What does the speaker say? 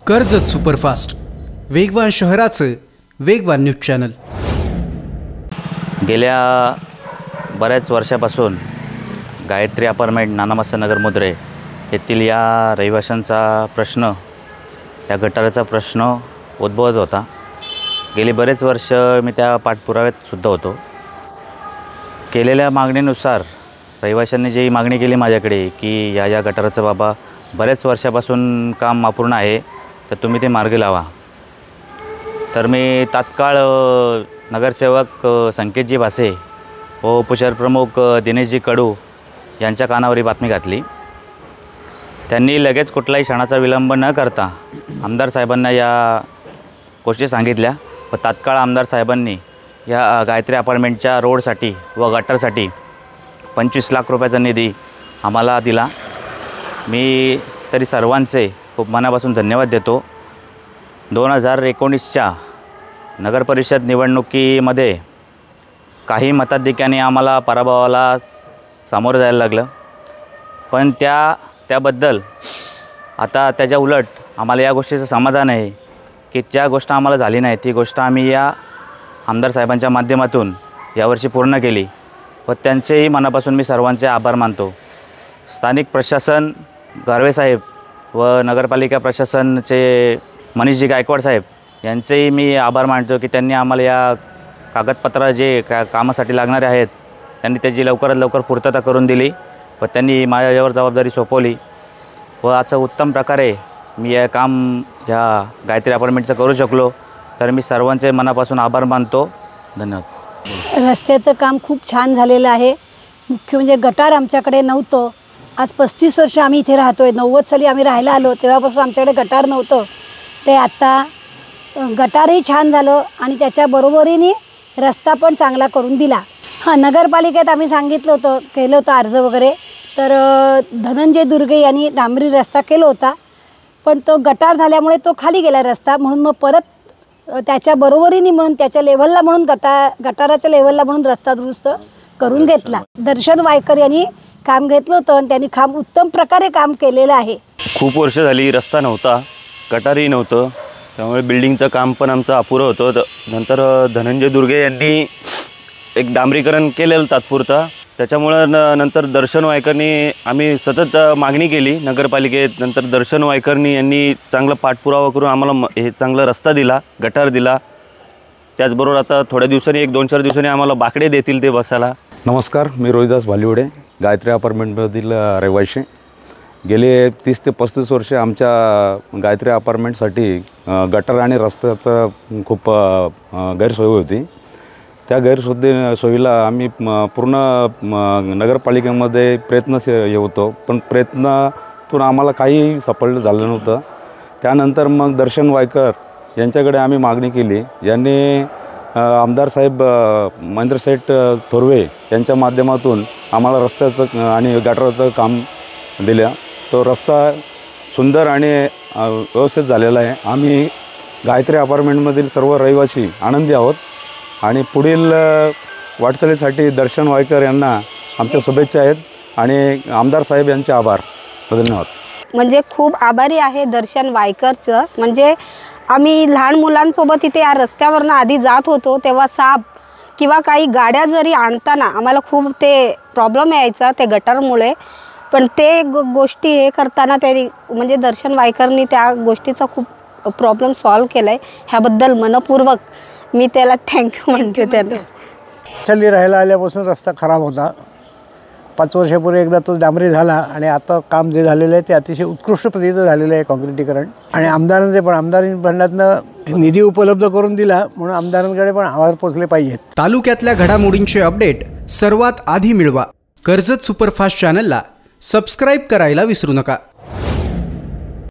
Karjat superfast, वेगवान शहराचं वेगवान न्यूज चॅनल। गेल्या बऱ्याच वर्षापासून गायत्री अपार्टमेंट नानामस्त नगर मुद्रे येथील या रहिवाशांचा प्रश्न, या गटाराचा प्रश्न उद्भवत होता। गेली बरेच वर्ष मी त्या पाठपुराव्यात सुद्धा होतो। केलेल्या मागणीनुसार रहिवाशांनी जी मागणी केली माझ्याकडे की या गटाराचं बाबा बरेच वर्षापासून काम अपूर्ण आहे, तर तुम्ही ते मार्गी लावा। तर मी तात्काळ नगरसेवक संकेतजी भासे व उपशहरप्रमुख दिनेशजी कडू यांच्या कानावर ही बातमी घातली। त्यांनी लगेच कुठलाही क्षणाचा विलंब न करता आमदार साहेबांना या गोष्टी सांगितल्या व तात्काळ आमदार साहेबांनी या गायत्री अपार्टमेंटच्या रोडसाठी व गटारसाठी 25 लाख रुपयाचा निधी आम्हाला दिला। मी तरी सर्वांचे खूप मनापासून धन्यवाद देतो। 2019च्या नगरपरिषद निवडणुकीमध्ये काही मताधिक्याने आम्हाला पराभवाला सामोरं जायला लागलं, पण त्याबद्दल आता त्याच्या उलट आम्हाला या गोष्टीचं समाधान आहे की ज्या गोष्ट आम्हाला झाली नाही ती गोष्ट आम्ही या आमदार साहेबांच्या माध्यमातून यावर्षी पूर्ण केली व त्यांचेही मनापासून मी सर्वांचे आभार मानतो। स्थानिक प्रशासन गारवे साहेब व नगरपालिका प्रशासनचे मनीषजी गायकवाड साहेब यांचेही मी आभार मानतो की त्यांनी आम्हाला या कागदपत्र जे कामासाठी लागणारे आहेत त्यांनी त्याची लवकरात लवकर पूर्तता करून दिली व त्यांनी माझ्यावर जबाबदारी सोपवली व असं उत्तम प्रकारे मी या काम ह्या गायत्री अपार्टमेंटचं करू शकलो। तर मी सर्वांचे मनापासून आभार मानतो। धन्यवाद। रस्त्याचं काम खूप छान झालेलं आहे। मुख्य म्हणजे गटार आमच्याकडे नव्हतं। आज 35 वर्ष आम्ही इथे राहतोय। 90 साली आम्ही राहायला आलो तेव्हापासून आमच्याकडे गटार नव्हतं, ते आता गटारही छान झालं आणि त्याच्या बरोबरीने रस्ता पण चांगला करून दिला। हां, नगरपालिकेत आम्ही सांगितलं होतं, केलं होतं अर्ज वगैरे, तर धनंजय दुर्गे यांनी डांबरी रस्ता केला होता, पण तो गटार झाल्यामुळे तो खाली गेला रस्ता, म्हणून मग परत त्याच्या बरोबरीने म्हणून त्याच्या लेवलला म्हणून गटाराच्या लेवलला म्हणून रस्ता दुरुस्त करून घेतला। दर्शन वायकर यांनी काम घेतलं होतं आणि त्यांनी काम उत्तम प्रकारे काम केलेलं आहे। खूप वर्ष झाली रस्ता नव्हता, गटारही नव्हतं, त्यामुळे बिल्डिंगचं काम पण आमचं अपुरं होतं। नंतर धनंजय दुर्गे यांनी एक डांबरीकरण केलेलं तात्पुरता, त्याच्यामुळं नंतर दर्शन वायकरनी आम्ही सतत मागणी केली नगरपालिकेत। नंतर दर्शन वायकरनी यांनी चांगला पाठपुरावा करून आम्हाला हे चांगला रस्ता दिला, गटार दिला। त्याचबरोबर आता थोड्या दिवसांनी 1-2-4 दिवसांनी आम्हाला बाकडे देतील ते बसायला। नमस्कार, मी रोहिदास भालिवडे, गायत्री अपार्टमेंटमधील रहिवासी। गेले 30 ते 35 वर्ष आमच्या गायत्री अपार्टमेंटसाठी गटार आणि रस्त्याचं खूप गैरसोय होती। त्या सोयीला आम्ही पूर्ण नगरपालिकेमध्ये प्रयत्न होतो, पण प्रयत्नातून आम्हाला काही सफल झालं नव्हतं। त्यानंतर मग दर्शन वायकर यांच्याकडे आम्ही मागणी केली। यांनी आमदार साहेब महेंद्रशेठ थोरवे यांच्या माध्यमातून आम्हाला रस्त्याचं आणि गटाराचं काम दिलं। तो रस्ता सुंदर आणि व्यवस्थित झालेला आहे। आम्ही गायत्री अपार्टमेंटमधील सर्व रहिवासी आनंदी आहोत आणि पुढील वाटचालीसाठी दर्शन वायकर यांना आमच्या शुभेच्छा आहेत आणि आमदार साहेब यांचे आभार। धन्यवाद। म्हणजे खूप आभारी आहे दर्शन वायकरचं। म्हणजे आम्ही लहान मुलांसोबत इथे या रस्त्यावरनं आधी जात होतो, तेव्हा साप किंवा काही गाड्या जरी आणताना आम्हाला खूप ते प्रॉब्लेम यायचा ते गटारमुळे, पण ते गोष्टी हे करताना त्यांनी म्हणजे दर्शन वायकरनी त्या गोष्टीचा खूप प्रॉब्लेम सॉल्व केला आहे। ह्याबद्दल मनपूर्वक मी त्याला थँक्यू म्हणते। त्याला चल्ली राहायला आल्यापासून रस्ता खराब होता। 5 वर्षापूर्वी एकदा तो डांबरी झाला आणि आता काम जे झालेलं आहे ते अतिशय उत्कृष्ट पद्धतीचं झालेलं आहे, काँक्रिटीकरण। आणि आमदारांनी फंडातनं निधी उपलब्ध करून दिला, म्हणून आमदारांकडे पण आभार पोचले पाहिजेत। तालुक्यातल्या घडामोडींचे अपडेट सर्वात आधी मिळवा। कर्जत सुपरफास्ट चॅनलला सबस्क्राईब करायला विसरू नका।